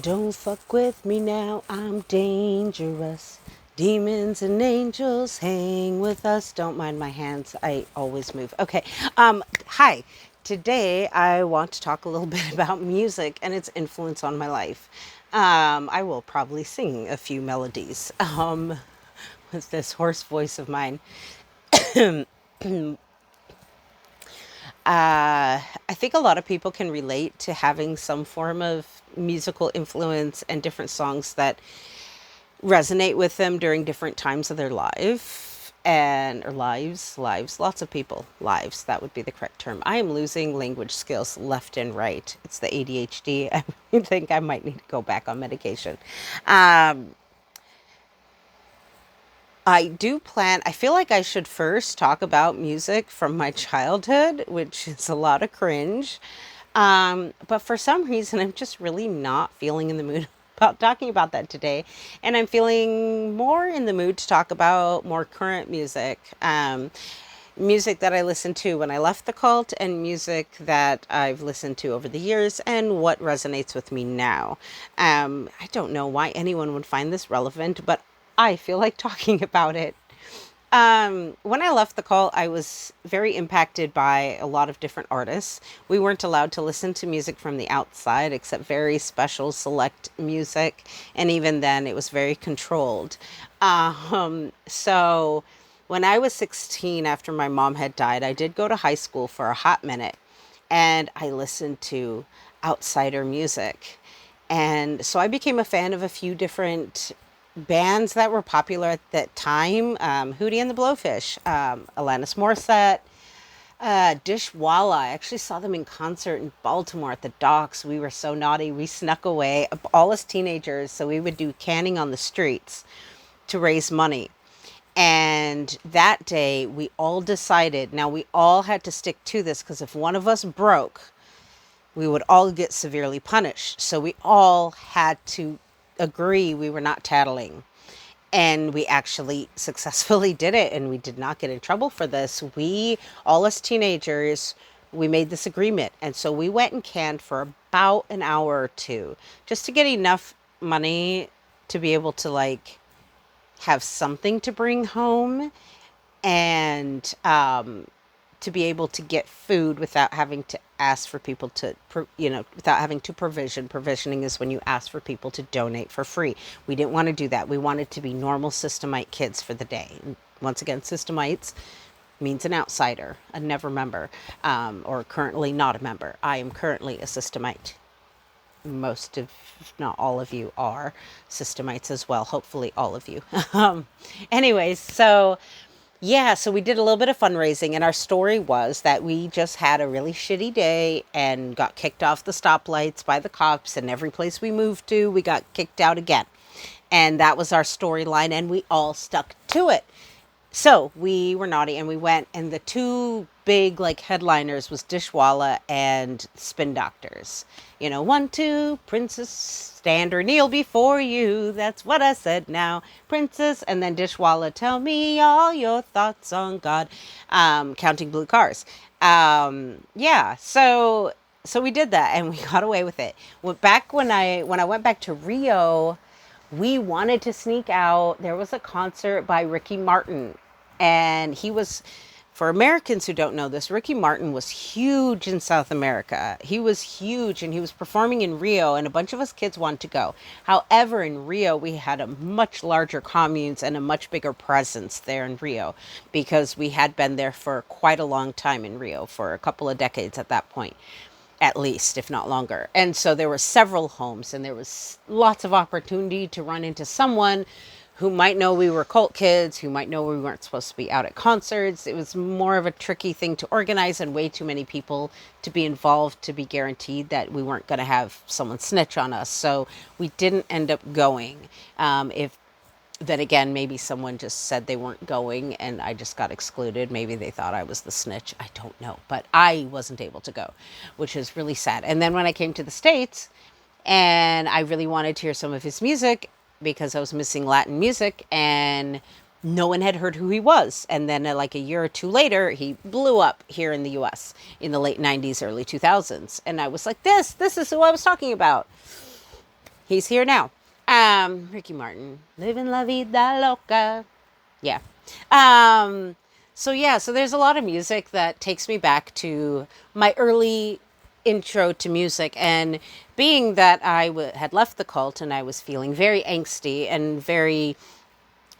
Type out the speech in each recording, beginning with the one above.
Don't fuck with me now, I'm dangerous. Demons and angels hang with us. Don't mind my hands, I always move. Okay, hi. Today I want to talk a little bit about music and its influence on my life. I will probably sing a few melodies with this hoarse voice of mine. I think a lot of people can relate to having some form of musical influence and different songs that resonate with them during different times of their life and or lives, lots of people lives, that would be the correct term. I am losing language skills left and right. It's the ADHD. I think I might need to go back on medication. um I do plan, I feel like I should first talk about music from my childhood, which is a lot of cringe. But for some reason, I'm just really not feeling in the mood about talking about that today. And I'm feeling more in the mood to talk about more current music. Music that I listened to when I left the cult, and music that I've listened to over the years, and what resonates with me now. I don't know why anyone would find this relevant, but I feel like talking about it. When I left the cult, I was very impacted by a lot of different artists. We weren't allowed to listen to music from the outside except very special select music. And even then, it was very controlled. So when I was 16, after my mom had died, I did go to high school for a hot minute and I listened to outsider music. And so I became a fan of a few different bands that were popular at that time. Hootie and the Blowfish, Alanis Morissette, Dishwalla. I actually saw them in concert in Baltimore at the docks. We were so naughty. We snuck away, all as teenagers. So we would do canning on the streets to raise money. And that day, we all decided, now we all had to stick to this because if one of us broke, we would all get severely punished. So we all had to agree we were not tattling. And we actually successfully did it, and we did not get in trouble for this. We, all as teenagers, we made this agreement. And so we went and canned for about an hour or two just to get enough money to be able to like have something to bring home and to be able to get food without having to ask for people to, without having to provision. Provisioning is when you ask for people to donate for free. We didn't want to do that. We wanted to be normal Systemite kids for the day. Once again, Systemites means an outsider, a never member, or currently not a member. I am currently a Systemite. Most of, if not all of you, are Systemites as well. Hopefully, all of you. Anyways, so yeah, so we did a little bit of fundraising, and our story was that we just had a really shitty day and got kicked off the stoplights by the cops, and every place we moved to, we got kicked out again. And that was our storyline, and we all stuck to it. So we were naughty and we went, and the two big like headliners was Dishwalla and Spin Doctors. You know, 1, 2, Princess, stand or kneel before you. That's what I said now, Princess. And then Dishwalla, tell me all your thoughts on God. Counting blue cars. Yeah. So we did that and we got away with it. Back when I went back to Rio, we wanted to sneak out. There was a concert by Ricky Martin, and he was, for Americans who don't know this, Ricky Martin was huge in South America. He was huge, and he was performing in Rio, and a bunch of us kids wanted to go. However, in Rio, we had a much larger communes and a much bigger presence there in Rio because we had been there for quite a long time in Rio, for a couple of decades at that point, at least, if not longer. And so there were several homes, and there was lots of opportunity to run into someone who might know we were cult kids, who might know we weren't supposed to be out at concerts. It was more of a tricky thing to organize, and way too many people to be involved to be guaranteed that we weren't going to have someone snitch on us. So we didn't end up going. If then again, maybe someone just said they weren't going and I just got excluded. Maybe they thought I was the snitch. I don't know. But I wasn't able to go, which is really sad. And then when I came to the States and I really wanted to hear some of his music because I was missing Latin music and no one had heard who he was. And then like a year or two later, he blew up here in the US in the late 90s, early 2000s. And I was like, this is who I was talking about. He's here now. Ricky Martin, living la vida loca. Yeah. Um, so there's a lot of music that takes me back to my early intro to music. And being that had left the cult and I was feeling very angsty and very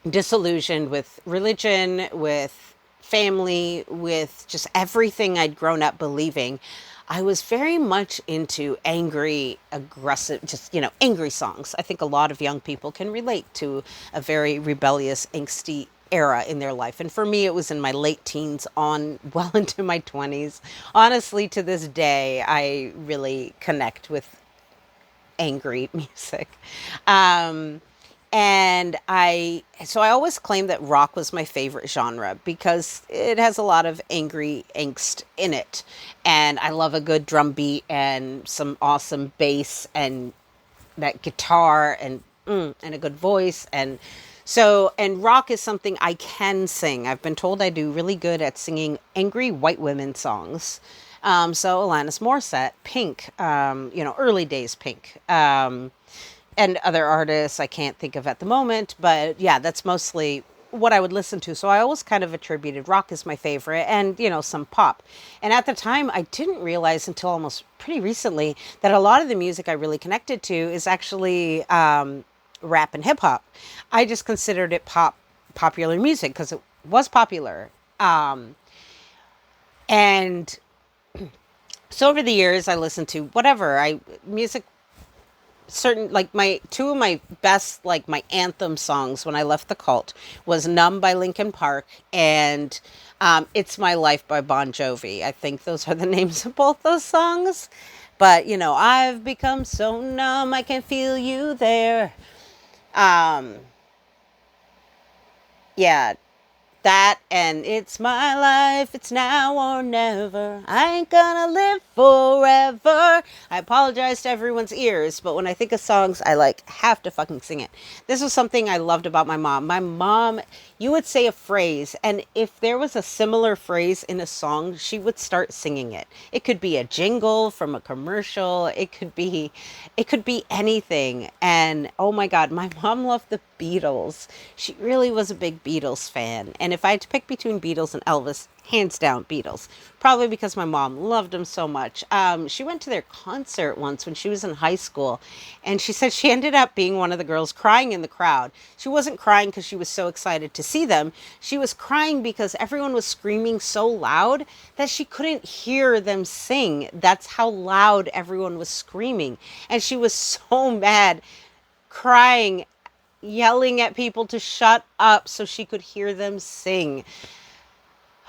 disillusioned with religion, with family, with just everything I'd grown up believing, I was very much into angry, aggressive, just, angry songs. I think a lot of young people can relate to a very rebellious, angsty era in their life. And for me, it was in my late teens on well into my 20s. Honestly, to this day, I really connect with angry music. Um, so I always claimed that rock was my favorite genre because it has a lot of angry angst in it. And I love a good drum beat and some awesome bass and that guitar and a good voice. And rock is something I can sing. I've been told I do really good at singing angry white women songs. So Alanis Morissette, Pink, early days Pink. And other artists I can't think of at the moment, but yeah, that's mostly what I would listen to. So I always kind of attributed rock as my favorite and, some pop. And at the time, I didn't realize until almost pretty recently that a lot of the music I really connected to is actually rap and hip hop. I just considered it popular music because it was popular. And so over the years, I listened to whatever music certain like my two of my best like my anthem songs when I left the cult was Numb by Linkin Park and It's My Life by Bon Jovi. I think those are the names of both those songs. But I've become so numb I can feel you there. Um yeah, that and It's My Life, it's now or never. I ain't gonna live forever. I apologize to everyone's ears, but when I think of songs, I have to fucking sing it. This was something I loved about my mom. My mom, you would say a phrase, and if there was a similar phrase in a song, she would start singing it. It could be a jingle from a commercial. It could be anything. And oh my God, my mom loved the Beatles. She really was a big Beatles fan. And if I had to pick between Beatles and Elvis, hands down Beatles. Probably because my mom loved them so much. She went to their concert once when she was in high school, and she said she ended up being one of the girls crying in the crowd. She wasn't crying because she was so excited to see them. She was crying because everyone was screaming so loud that she couldn't hear them sing. That's how loud everyone was screaming. And she was so mad, crying, yelling at people to shut up so she could hear them sing.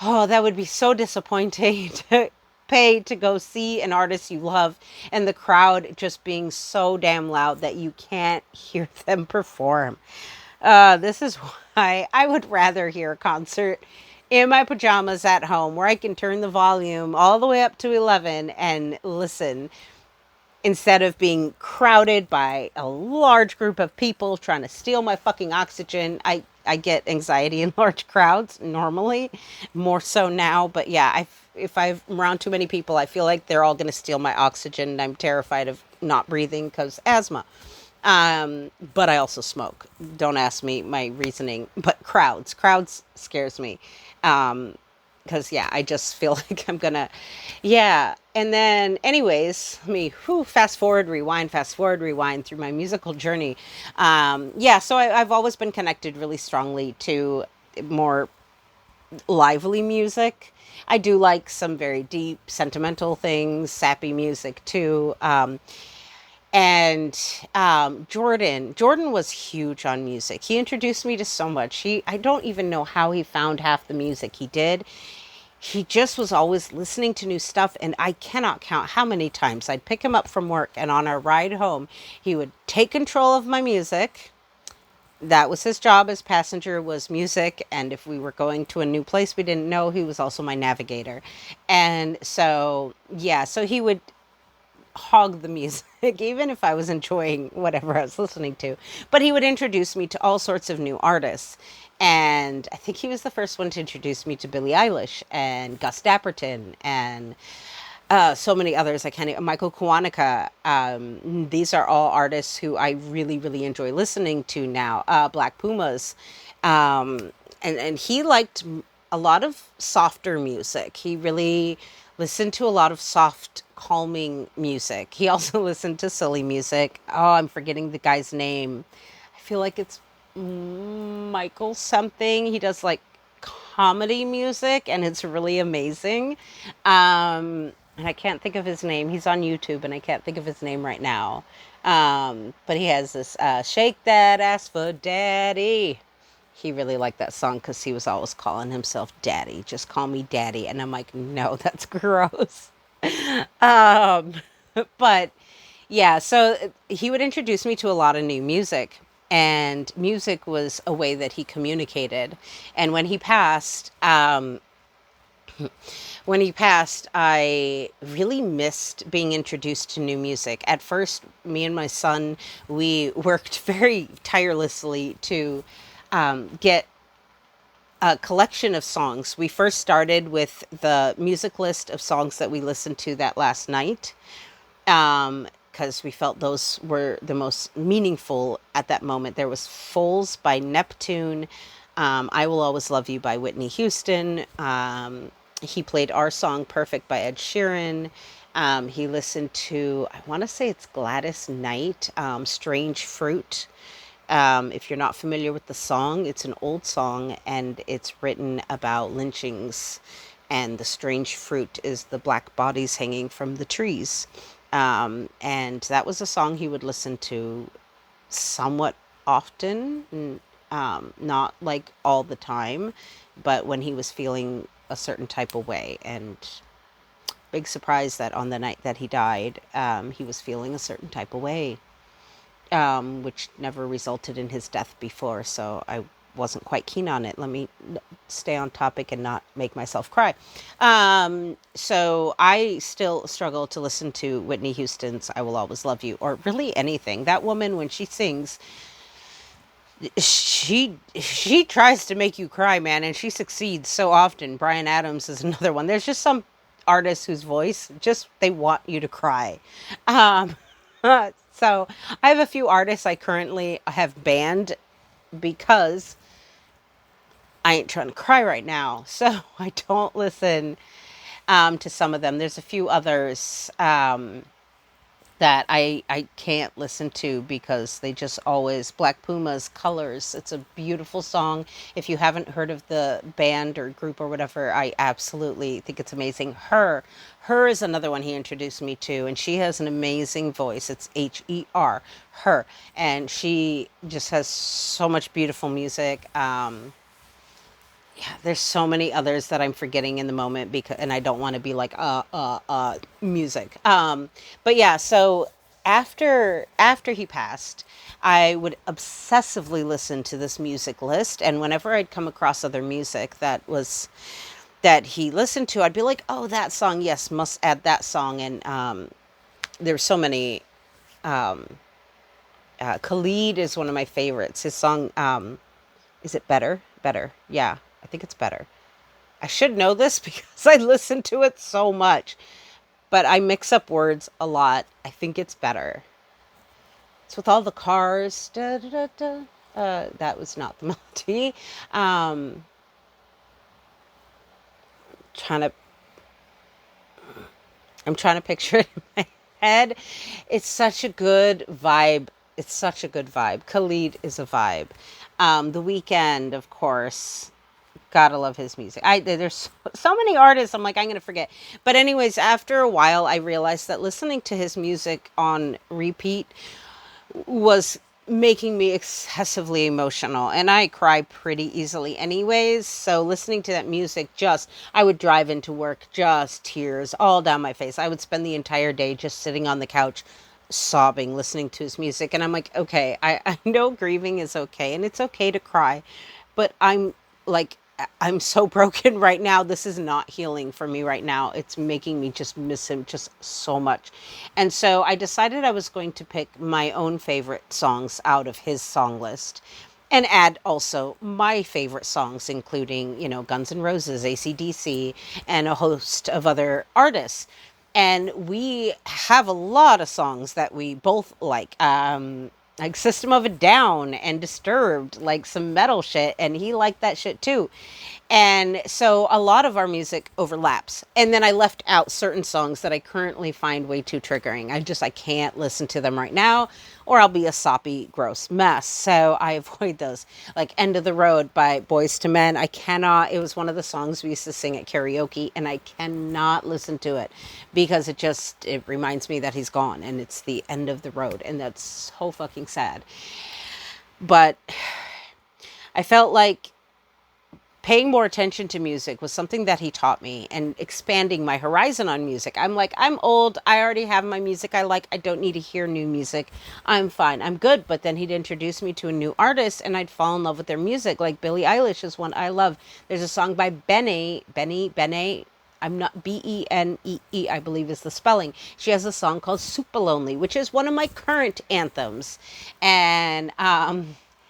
Oh, that would be so disappointing to pay to go see an artist you love and the crowd just being so damn loud that you can't hear them perform. This is why I would rather hear a concert in my pajamas at home where I can turn the volume all the way up to 11 and listen instead of being crowded by a large group of people trying to steal my fucking oxygen. I get anxiety in large crowds normally, more so now. But yeah, if I'm around too many people, I feel like they're all going to steal my oxygen. And I'm terrified of not breathing because asthma. But I also smoke. Don't ask me my reasoning. But crowds scares me. Because yeah, I just feel like I'm gonna, yeah. And then, anyways, let me fast forward, rewind through my musical journey. Yeah, so I've always been connected really strongly to more lively music. I do like some very deep, sentimental things, sappy music too. And Jordan was huge on music. He introduced me to so much. I don't even know how he found half the music he did. He just was always listening to new stuff, and I cannot count how many times I'd pick him up from work, and on our ride home, he would take control of my music. That was his job as passenger, was music, and if we were going to a new place we didn't know, he was also my navigator. And so yeah, so he would hog the music, even if I was enjoying whatever I was listening to. But he would introduce me to all sorts of new artists. And I think he was the first one to introduce me to Billie Eilish and Gus Dapperton and So many others. I can't. Michael Kiwanuka. These are all artists who I really, really enjoy listening to now. Black Pumas, um, and he liked a lot of softer music. He really listened to a lot of soft, calming music. He also listened to silly music. Oh, I'm forgetting the guy's name. I feel like it's Michael something. He does like comedy music and it's really amazing. And I can't think of his name. He's on YouTube and I can't think of his name right now. But he has this Shake That Ass for Daddy. He really liked that song because he was always calling himself Daddy. Just call me Daddy. And I'm like, no, that's gross. Um, but yeah, so he would introduce me to a lot of new music, and music was a way that he communicated. And when he passed, I really missed being introduced to new music. At first, me and my son, we worked very tirelessly to get a collection of songs. We first started with the music list of songs that we listened to that last night, because we felt those were the most meaningful at that moment. There was Foals by Neptune, I Will Always Love You by Whitney Houston. He played our song Perfect by Ed Sheeran. He listened to, I want to say it's Gladys Knight, Strange Fruit. If you're not familiar with the song, it's an old song and it's written about lynchings. And the strange fruit is the black bodies hanging from the trees. And that was a song he would listen to somewhat often, not like all the time, but when he was feeling a certain type of way. And big surprise that on the night that he died, he was feeling a certain type of way, which never resulted in his death before. So I wasn't quite keen on it. Let me stay on topic and not make myself cry. So I still struggle to listen to Whitney Houston's I Will Always Love You, or really anything. That woman, when she sings, she tries to make you cry, man, and she succeeds so often. Brian Adams is another one. There's just some artists whose voice just they want you to cry. Um, so I have a few artists I currently have banned because I ain't trying to cry right now. So I don't listen to some of them. There's a few others that I can't listen to because they just always Black Pumas Colors. It's a beautiful song. If you haven't heard of the band or group or whatever, I absolutely think it's amazing. Her is another one he introduced me to, and she has an amazing voice. It's Her, and she just has so much beautiful music. Yeah, there's so many others that I'm forgetting in the moment, because and I don't want to be like music. But yeah, so after he passed, I would obsessively listen to this music list, and whenever I'd come across other music that he listened to, I'd be like, "Oh, that song, yes, must add that song." And there's so many. Khalid is one of my favorites. His song, is it Better? Better, yeah, I think it's Better. I should know this because I listen to it so much, but I mix up words a lot. I think it's Better. It's with all the cars. Da, da, da, da. That was not the melody. Um, trying to, I'm trying to picture it in my head. It's such a good vibe. It's such a good vibe. Khalid is a vibe. The Weekend, of course. Gotta love his music. There's so many artists. I'm like, I'm gonna forget. But anyways, after a while, I realized that listening to his music on repeat was making me excessively emotional, and I cry pretty easily anyways. So listening to that music, just I would drive into work, just tears all down my face. I would spend the entire day just sitting on the couch sobbing listening to his music, and I'm like, okay, I know grieving is okay and it's okay to cry, but like I'm so broken right now. This is not healing for me right now. It's making me just miss him just so much. And so I decided I was going to pick my own favorite songs out of his song list and add also my favorite songs, including, Guns N' Roses, AC/DC, and a host of other artists. And we have a lot of songs that we both like System of a Down and Disturbed, like some metal shit, and he liked that shit too. And so a lot of our music overlaps. And then I left out certain songs that I currently find way too triggering. I can't listen to them right now, or I'll be a soppy, gross mess. So I avoid those. Like End of the Road by Boys to Men. I cannot, it was one of the songs we used to sing at karaoke, and I cannot listen to it because it reminds me that he's gone and it's the end of the road. And that's so fucking sad. But I felt like paying more attention to music was something that he taught me, and expanding my horizon on music. I'm like, I'm old. I already have my music I like. I don't need to hear new music. I'm fine. I'm good. But then he'd introduce me to a new artist and I'd fall in love with their music. Like Billie Eilish is one I love. There's a song by Benny. I'm not Benee, I believe is the spelling. She has a song called Super Lonely, which is one of my current anthems. And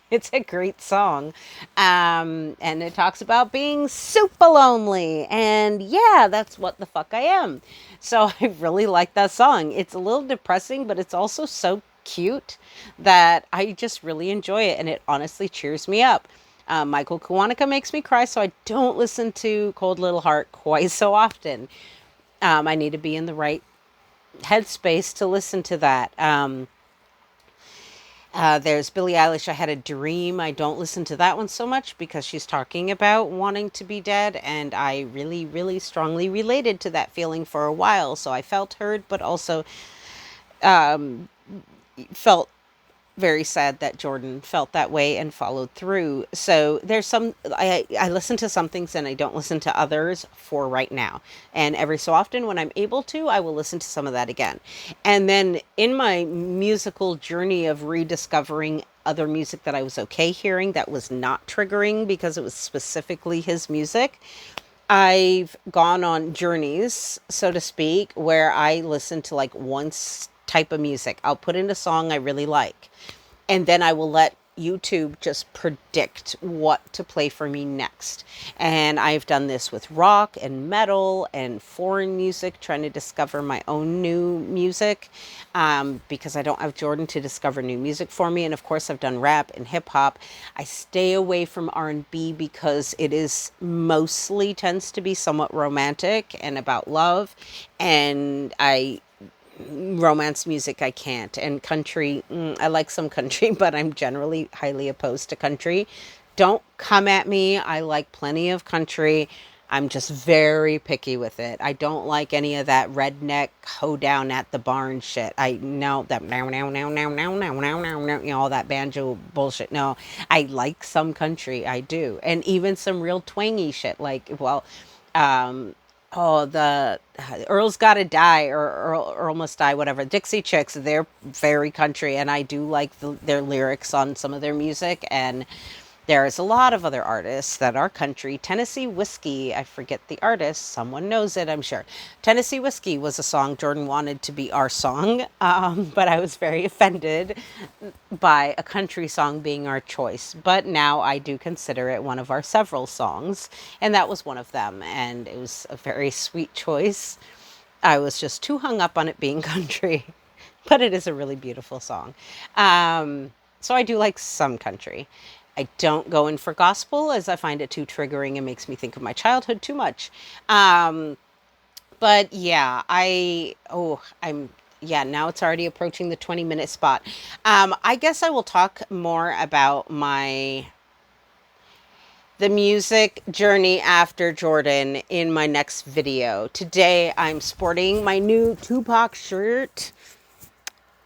it's a great song. And it talks about being super lonely. And yeah, that's what the fuck I am. So I really like that song. It's a little depressing, but it's also so cute that I just really enjoy it. And it honestly cheers me up. Michael Kiwanuka makes me cry, so I don't listen to Cold Little Heart quite so often. I need to be in the right headspace to listen to that. There's Billie Eilish, I Had a Dream. I don't listen to that one so much because she's talking about wanting to be dead, and I really, really strongly related to that feeling for a while. So I felt heard, but also felt very sad that Jordan felt that way and followed through. So there's I listen to some things and I don't listen to others for right now. And every so often when I'm able to, I will listen to some of that again. And then in my musical journey of rediscovering other music that I was okay hearing that was not triggering because it was specifically his music, I've gone on journeys, so to speak, where I listen to like type of music. I'll put in a song I really like, and then I will let YouTube just predict what to play for me next. And I've done this with rock and metal and foreign music, trying to discover my own new music, because I don't have Jordan to discover new music for me. And of course, I've done rap and hip hop. I stay away from R&B because it is mostly tends to be somewhat romantic and about love. And romance music I can't, and country, I like some country, but I'm generally highly opposed to country. Don't come at me, I like plenty of country. I'm just very picky with it. I don't like any of that redneck hoedown at the barn shit. I know that now, all that banjo bullshit. No, I like some country, I do, and even some real twangy shit, like, well, oh, the Earl's Gotta Die, or Earl Must Die, whatever. Dixie Chicks, they're very country, and I do like their lyrics on some of their music. And there's a lot of other artists that are country. Tennessee Whiskey, I forget the artist. Someone knows it, I'm sure. Tennessee Whiskey was a song Jordan wanted to be our song, but I was very offended by a country song being our choice. But now I do consider it one of our several songs, and that was one of them. And it was a very sweet choice. I was just too hung up on it being country, but it is a really beautiful song. So I do like some country. I don't go in for gospel as I find it too triggering and makes me think of my childhood too much. But yeah, yeah, now it's already approaching the 20-minute spot. I guess I will talk more about the music journey after Jordan in my next video. Today I'm sporting my new Tupac shirt.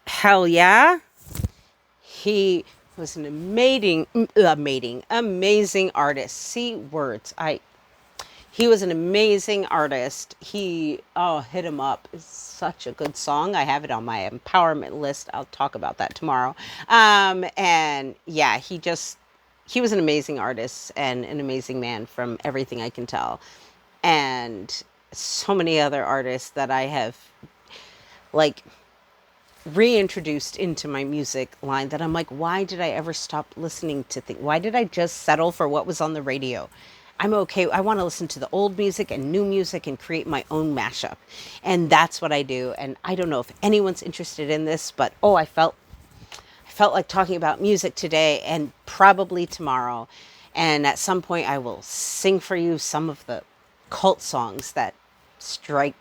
Hell yeah. He was an amazing artist. See words. He was an amazing artist. Hit 'Em Up is such a good song. I have it on my empowerment list. I'll talk about that tomorrow. And yeah, he was an amazing artist and an amazing man from everything I can tell. And so many other artists that I have like reintroduced into my music line that I'm like, why did I ever stop listening to things? Why did I just settle for what was on the radio? I'm okay. I want to listen to the old music and new music and create my own mashup. And that's what I do. And I don't know if anyone's interested in this, but oh, I felt like talking about music today and probably tomorrow. And at some point I will sing for you some of the cult songs that strike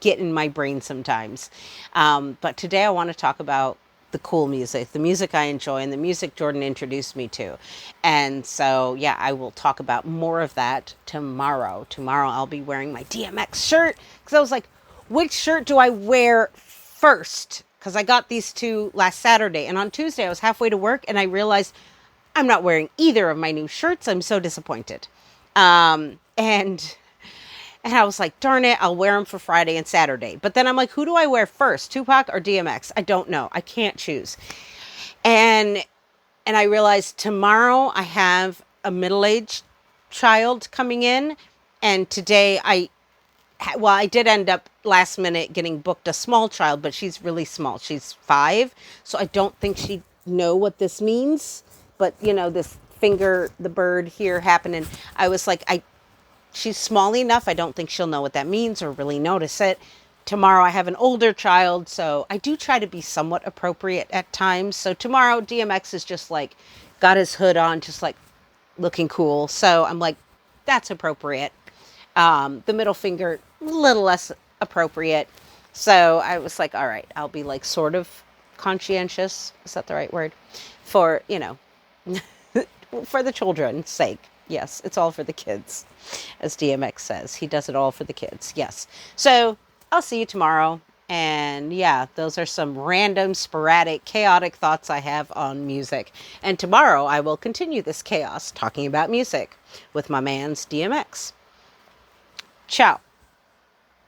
get in my brain sometimes. But today I want to talk about the cool music, the music I enjoy, and the music Jordan introduced me to. And so, yeah, I will talk about more of that tomorrow. Tomorrow I'll be wearing my DMX shirt because I was like, which shirt do I wear first? Because I got these two last Saturday. And on Tuesday I was halfway to work and I realized I'm not wearing either of my new shirts. I'm so disappointed. And I was like, darn it, I'll wear them for Friday and Saturday. But then I'm like, who do I wear first, Tupac or DMX? I don't know. I can't choose. And I realized tomorrow I have a middle-aged child coming in. And today I did end up last minute getting booked a small child, but she's really small. She's 5. So I don't think she'd know what this means. But, this finger, the bird here happening. I was like, she's small enough. I don't think she'll know what that means or really notice it. Tomorrow I have an older child, so I do try to be somewhat appropriate at times. So tomorrow DMX is just like got his hood on, just like looking cool. So I'm like, that's appropriate. The middle finger, a little less appropriate. So I was like, all right, I'll be like sort of conscientious. Is that the right word? For, for the children's sake. Yes, it's all for the kids, as DMX says. He does it all for the kids. Yes. So I'll see you tomorrow. And yeah, those are some random, sporadic, chaotic thoughts I have on music. And tomorrow I will continue this chaos talking about music with my man's DMX. Ciao.